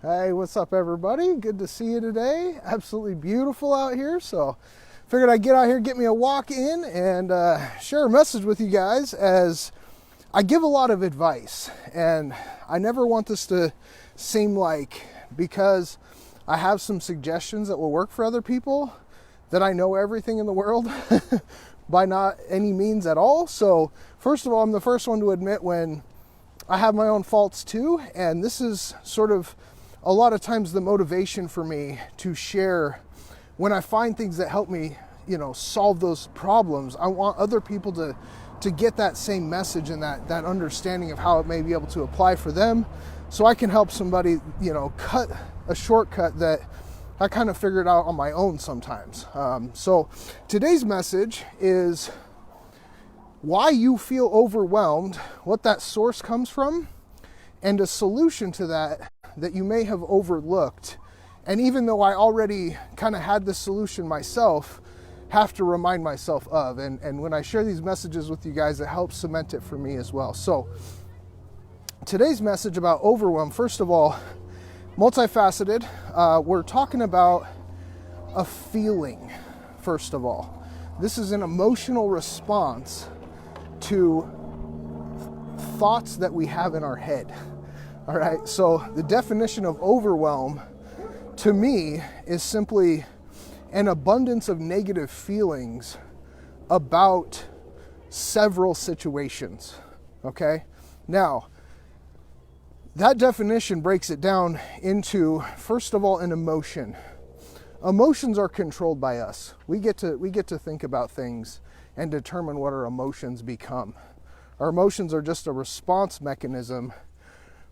Hey, what's up, everybody? Good to see you today. Absolutely beautiful out here. So, figured I'd get out here, get me a walk in, and share a message with you guys as I give a lot of advice. And I never want this to seem like because I have some suggestions that will work for other people that I know everything in the world by not any means at all. So, first of all, I'm the first one to admit when I have my own faults too. And this is sort of a lot of times the motivation for me to share when I find things that help me, solve those problems. I want other people to get that same message and that understanding of how it may be able to apply for them, so I can help somebody, cut a shortcut that I kind of figured out on my own sometimes. So today's message is why you feel overwhelmed, what that source comes from, and a solution to that you may have overlooked. And even though I already kind of had the solution myself, have to remind myself of. And when I share these messages with you guys, it helps cement it for me as well. So today's message about overwhelm, first of all, multifaceted. We're talking about a feeling, first of all. This is an emotional response to thoughts that we have in our head. All right, so the definition of overwhelm to me is simply an abundance of negative feelings about several situations. Okay, now that definition breaks it down into, first of all, an emotion. Emotions are controlled by us. We get to think about things and determine what our emotions become. Our emotions are just a response mechanism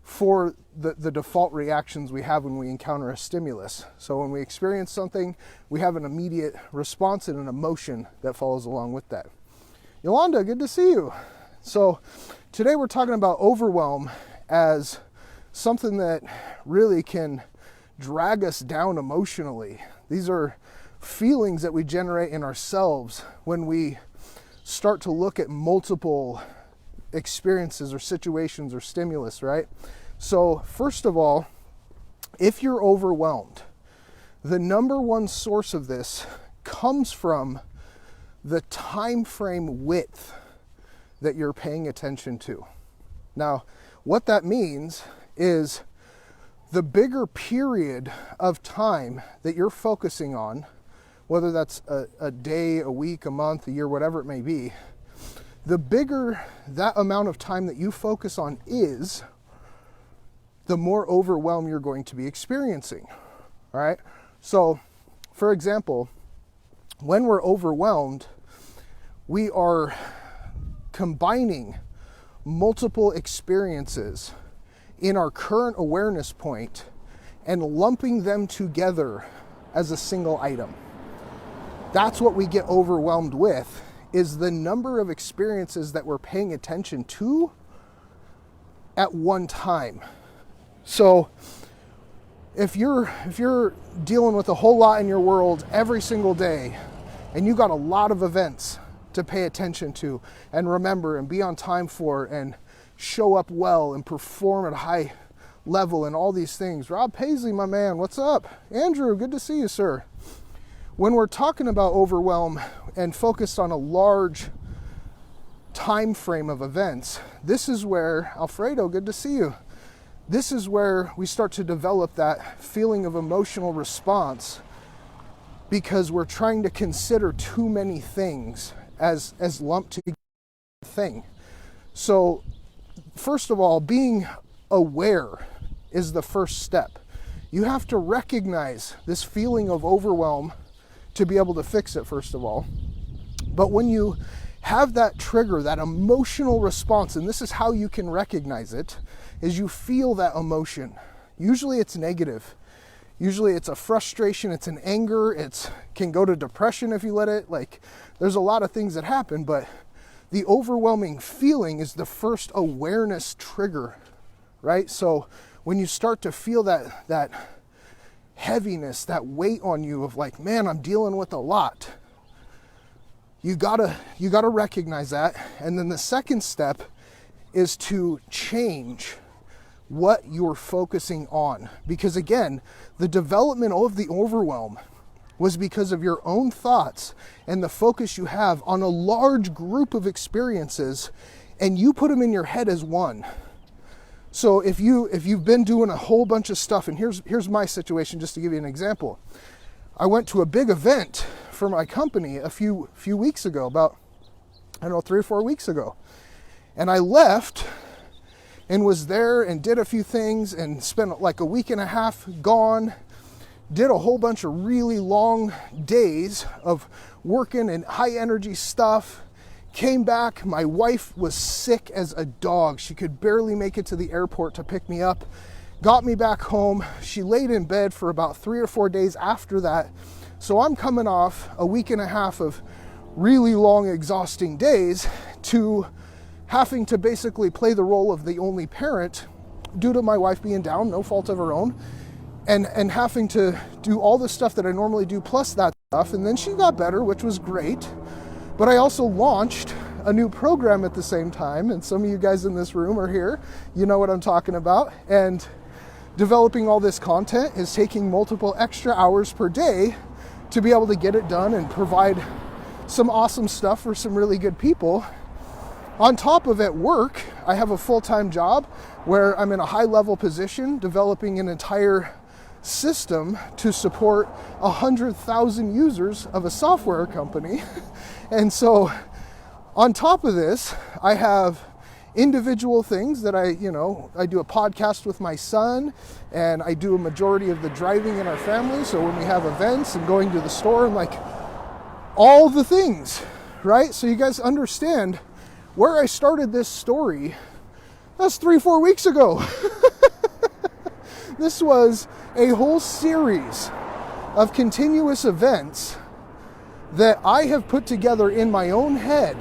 for the default reactions we have when we encounter a stimulus. So when we experience something, we have an immediate response and an emotion that follows along with that. Yolanda, good to see you. So today we're talking about overwhelm as something that really can drag us down emotionally. These are feelings that we generate in ourselves when we start to look at multiple experiences or situations or stimulus, right? So first of all, if you're overwhelmed, the number one source of this comes from the time frame width that you're paying attention to. Now, what that means is the bigger period of time that you're focusing on, whether that's a day, a week, a month, a year, whatever it may be, the bigger that amount of time that you focus on is, the more overwhelm you're going to be experiencing. All right? So, for example, when we're overwhelmed, we are combining multiple experiences in our current awareness point and lumping them together as a single item. That's what we get overwhelmed with, is the number of experiences that we're paying attention to at one time. So if you're dealing with a whole lot in your world every single day, and you got a lot of events to pay attention to and remember and be on time for and show up well and perform at a high level and all these things. Rob Paisley, my man, what's up? Andrew, good to see you, sir. When we're talking about overwhelm and focused on a large time frame of events, this is where, Alfredo, good to see you. This is where we start to develop that feeling of emotional response, because we're trying to consider too many things as lumped together thing. So, first of all, being aware is the first step. You have to recognize this feeling of overwhelm to be able to fix it, first of all. But when you have that trigger, that emotional response, and this is how you can recognize it, is you feel that emotion. Usually it's negative. Usually it's a frustration, it's an anger, it can go to depression if you let it. There's a lot of things that happen, but the overwhelming feeling is the first awareness trigger, right? So when you start to feel that heaviness, that weight on you of man, I'm dealing with a lot, you gotta recognize that. And then the second step is to change what you're focusing on. Because again, the development of the overwhelm was because of your own thoughts and the focus you have on a large group of experiences, and you put them in your head as one. So if you've been doing a whole bunch of stuff, and here's my situation, just to give you an example. I went to a big event for my company a few weeks ago, about, 3 or 4 weeks ago. And I left and was there and did a few things and spent like a week and a half gone. Did a whole bunch of really long days of working and high energy stuff. Came back, my wife was sick as a dog. She could barely make it to the airport to pick me up. Got me back home. She laid in bed for about 3 or 4 days after that. So I'm coming off a week and a half of really long, exhausting days to having to basically play the role of the only parent due to my wife being down, no fault of her own, and having to do all the stuff that I normally do plus that stuff. And then she got better, which was great. But I also launched a new program at the same time, and some of you guys in this room are here, you know what I'm talking about. And developing all this content is taking multiple extra hours per day to be able to get it done and provide some awesome stuff for some really good people. On top of at work, I have a full-time job where I'm in a high-level position developing an entire system to support 100,000 users of a software company. And so on top of this, I have individual things that I do a podcast with my son, and I do a majority of the driving in our family. So when we have events and going to the store and like all the things, right? So you guys understand where I started this story. That's 3-4 weeks ago. This was a whole series of continuous events that I have put together in my own head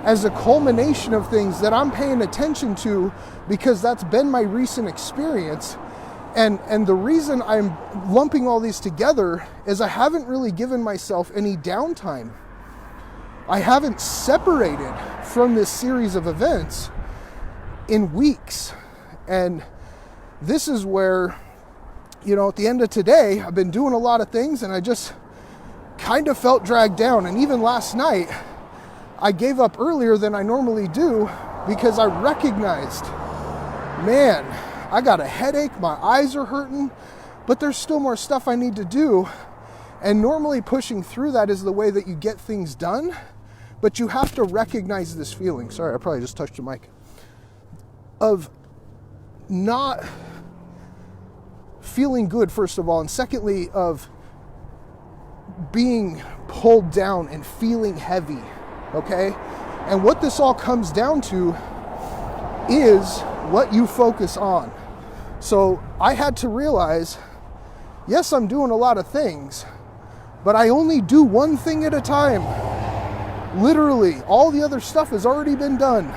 as a culmination of things that I'm paying attention to because that's been my recent experience. And the reason I'm lumping all these together is I haven't really given myself any downtime. I haven't separated from this series of events in weeks. And this is where, at the end of today, I've been doing a lot of things and I just kind of felt dragged down. And even last night, I gave up earlier than I normally do because I recognized, man, I got a headache, my eyes are hurting, but there's still more stuff I need to do. And normally pushing through that is the way that you get things done, but you have to recognize this feeling. Sorry, I probably just touched the mic. Of not feeling good, first of all, and secondly, of being pulled down and feeling heavy, okay? And what this all comes down to is what you focus on. So I had to realize, yes, I'm doing a lot of things, but I only do one thing at a time. Literally, all the other stuff has already been done.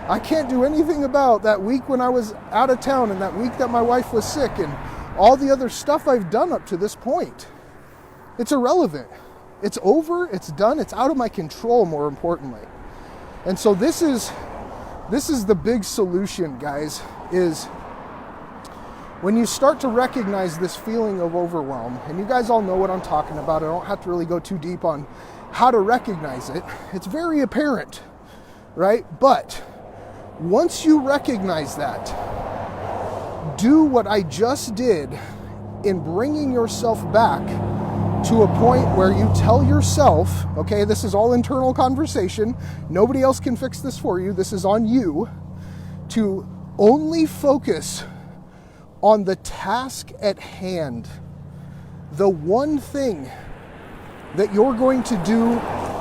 I can't do anything about that week when I was out of town and that week that my wife was sick and all the other stuff I've done up to this point. It's irrelevant. It's over, it's done, it's out of my control, more importantly. And so this is the big solution, guys, is when you start to recognize this feeling of overwhelm, and you guys all know what I'm talking about, I don't have to really go too deep on how to recognize it. It's very apparent, right? But once you recognize that, do what I just did in bringing yourself back to a point where you tell yourself, okay, this is all internal conversation, nobody else can fix this for you, this is on you, to only focus on the task at hand, the one thing that you're going to do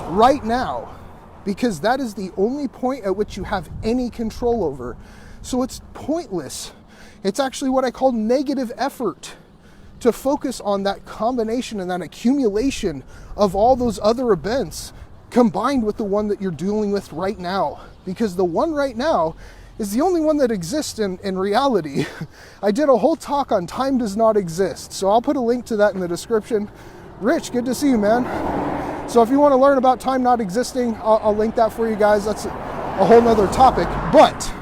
right now, because that is the only point at which you have any control over. So it's pointless. It's actually what I call negative effort to focus on that combination and that accumulation of all those other events combined with the one that you're dealing with right now. Because the one right now is the only one that exists in reality. I did a whole talk on time does not exist, so I'll put a link to that in the description. Rich, good to see you, man. So if you want to learn about time not existing, I'll link that for you guys. That's a whole nother topic. But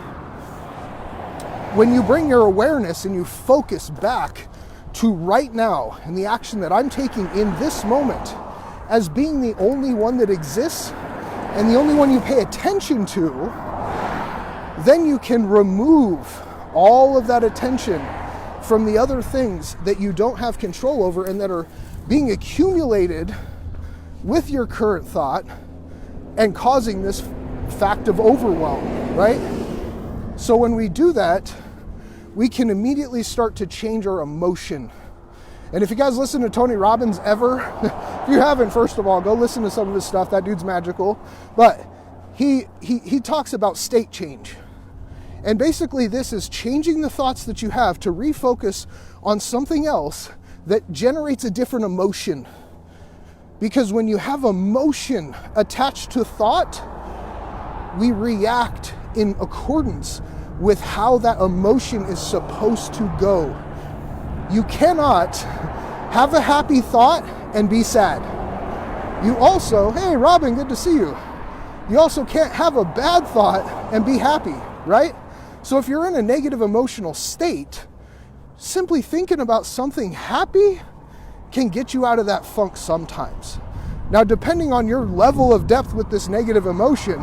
when you bring your awareness and you focus back to right now and the action that I'm taking in this moment as being the only one that exists and the only one you pay attention to, then you can remove all of that attention from the other things that you don't have control over and that are being accumulated with your current thought and causing this fact of overwhelm, right? So when we do that, we can immediately start to change our emotion. And if you guys listen to Tony Robbins ever, if you haven't, first of all, go listen to some of his stuff. That dude's magical. But he talks about state change. And basically this is changing the thoughts that you have to refocus on something else that generates a different emotion. Because when you have emotion attached to thought, we react in accordance with how that emotion is supposed to go. You cannot have a happy thought and be sad. You also, hey Robin, good to see you. You also can't have a bad thought and be happy, right? So if you're in a negative emotional state, simply thinking about something happy can get you out of that funk sometimes. Now, depending on your level of depth with this negative emotion,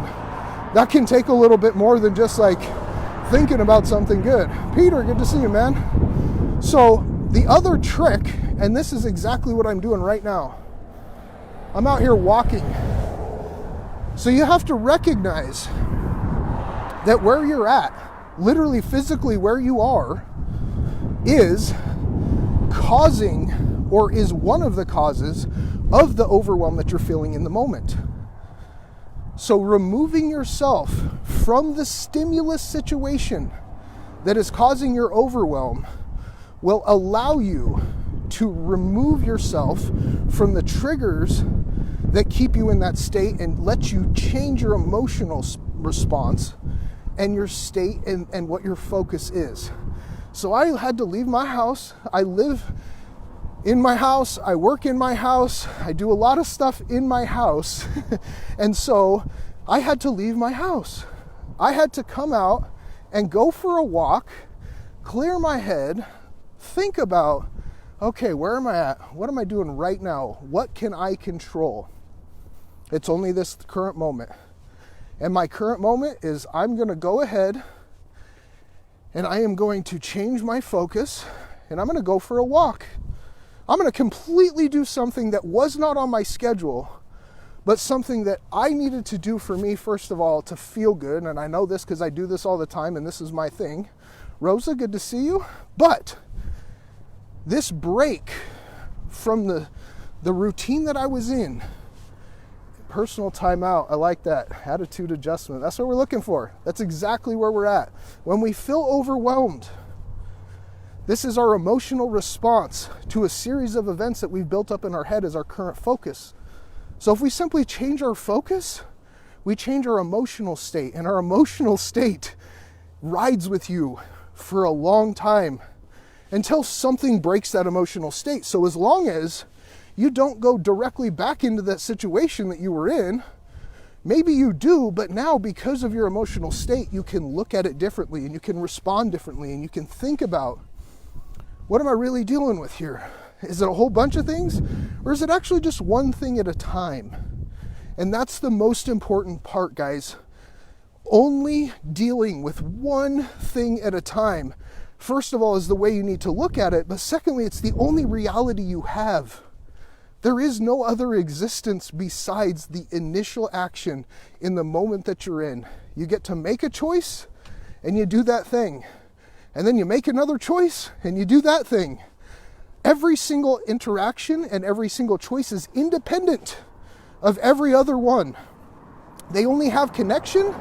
that can take a little bit more than just like thinking about something good. Peter, good to see you, man. So the other trick, and this is exactly what I'm doing right now. I'm out here walking. So you have to recognize that where you're at, literally physically where you are, is causing or is one of the causes of the overwhelm that you're feeling in the moment. So removing yourself from the stimulus situation that is causing your overwhelm will allow you to remove yourself from the triggers that keep you in that state and let you change your emotional response and your state and what your focus is. So I had to leave my house. I live in my house, I work in my house, I do a lot of stuff in my house. And so I had to leave my house. I had to come out and go for a walk, clear my head, think about, okay, where am I at? What am I doing right now? What can I control? It's only this current moment. And my current moment is I'm going to go ahead and I am going to change my focus and I'm going to go for a walk. I'm going to completely do something that was not on my schedule, but something that I needed to do for me, first of all, to feel good. And I know this because I do this all the time and this is my thing. Rosa, good to see you. But this break from the routine that I was in, personal timeout, I like that. Attitude adjustment. That's what we're looking for. That's exactly where we're at. When we feel overwhelmed, this is our emotional response to a series of events that we've built up in our head as our current focus. So if we simply change our focus, we change our emotional state, and our emotional state rides with you for a long time until something breaks that emotional state. So as long as you don't go directly back into that situation that you were in, maybe you do, but now because of your emotional state, you can look at it differently and you can respond differently and you can think about, what am I really dealing with here? Is it a whole bunch of things? Or is it actually just one thing at a time? And that's the most important part, guys. Only dealing with one thing at a time, first of all, is the way you need to look at it. But secondly, it's the only reality you have. There is no other existence besides the initial action in the moment that you're in. You get to make a choice and you do that thing. And then you make another choice and you do that thing. Every single interaction and every single choice is independent of every other one. They only have connection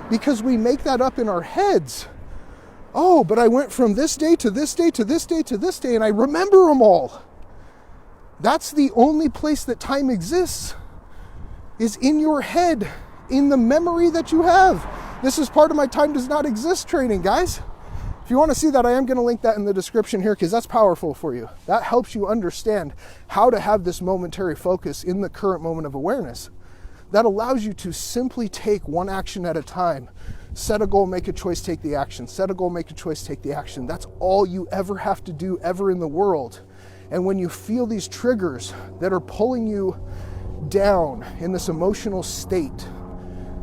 because we make that up in our heads. Oh, but I went from this day to this day to this day to this day and I remember them all. That's the only place that time exists, is in your head, in the memory that you have. This is part of my time does not exist training, guys. If you want to see that, I am going to link that in the description here because that's powerful for you. That helps you understand how to have this momentary focus in the current moment of awareness. that allows you to simply take one action at a time. Set a goal, make a choice, take the action. Set a goal, make a choice, take the action. That's all you ever have to do ever in the world. And when you feel these triggers that are pulling you down in this emotional state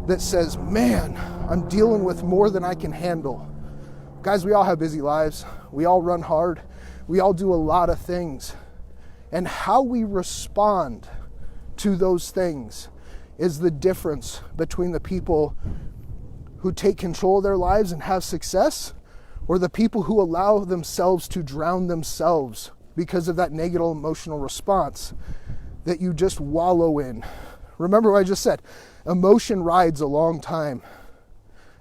that says, man, I'm dealing with more than I can handle. Guys, we all have busy lives. We all run hard. We all do a lot of things. And how we respond to those things is the difference between the people who take control of their lives and have success, or the people who allow themselves to drown themselves because of that negative emotional response that you just wallow in. Remember what I just said, emotion rides a long time,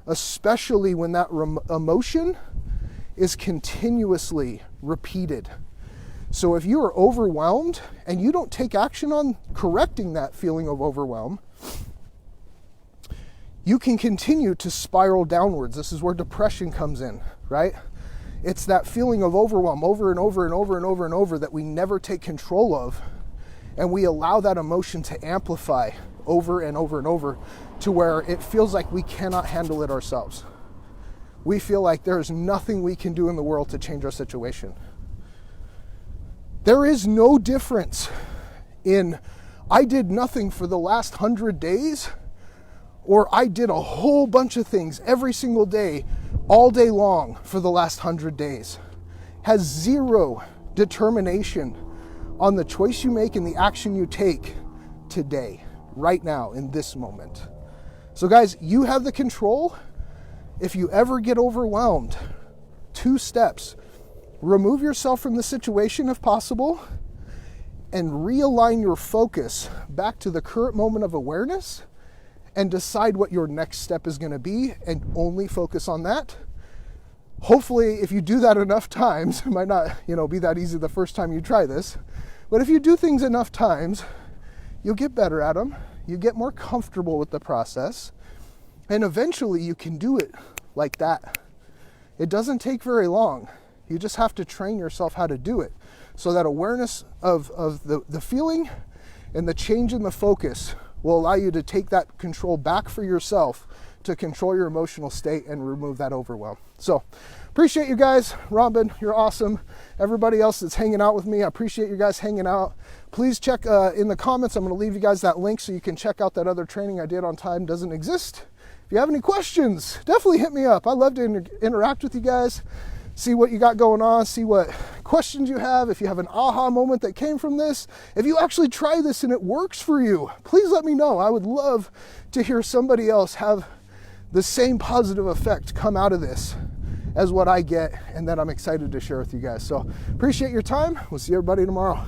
especially when that emotion is continuously repeated. So if you are overwhelmed and you don't take action on correcting that feeling of overwhelm, you can continue to spiral downwards. This is where depression comes in, right? It's that feeling of overwhelm over and over and over and over and over that we never take control of. And we allow that emotion to amplify over and over and over to where it feels like we cannot handle it ourselves. We feel like there's nothing we can do in the world to change our situation. There is no difference in I did nothing for the last 100 days or I did a whole bunch of things every single day, all day long for the last 100 days. Has zero determination on the choice you make and the action you take today, right now, in this moment. So guys, you have the control. If you ever get overwhelmed, 2 steps. Remove yourself from the situation if possible and realign your focus back to the current moment of awareness and decide what your next step is going to be and only focus on that. Hopefully, if you do that enough times, it might not, be that easy the first time you try this, but if you do things enough times, you'll get better at them. You get more comfortable with the process, and eventually you can do it like that. It doesn't take very long. You just have to train yourself how to do it. So that awareness of the feeling and the change in the focus will allow you to take that control back for yourself to control your emotional state and remove that overwhelm. So appreciate you guys. Robin, you're awesome. Everybody else that's hanging out with me, I appreciate you guys hanging out. Please check in the comments. I'm going to leave you guys that link so you can check out that other training I did on Time Doesn't Exist. If you have any questions, definitely hit me up. I love to interact with you guys, see what you got going on, see what questions you have. If you have an aha moment that came from this, if you actually try this and it works for you, please let me know. I would love to hear somebody else have the same positive effect come out of this as what I get and that I'm excited to share with you guys. So appreciate your time. We'll see everybody tomorrow.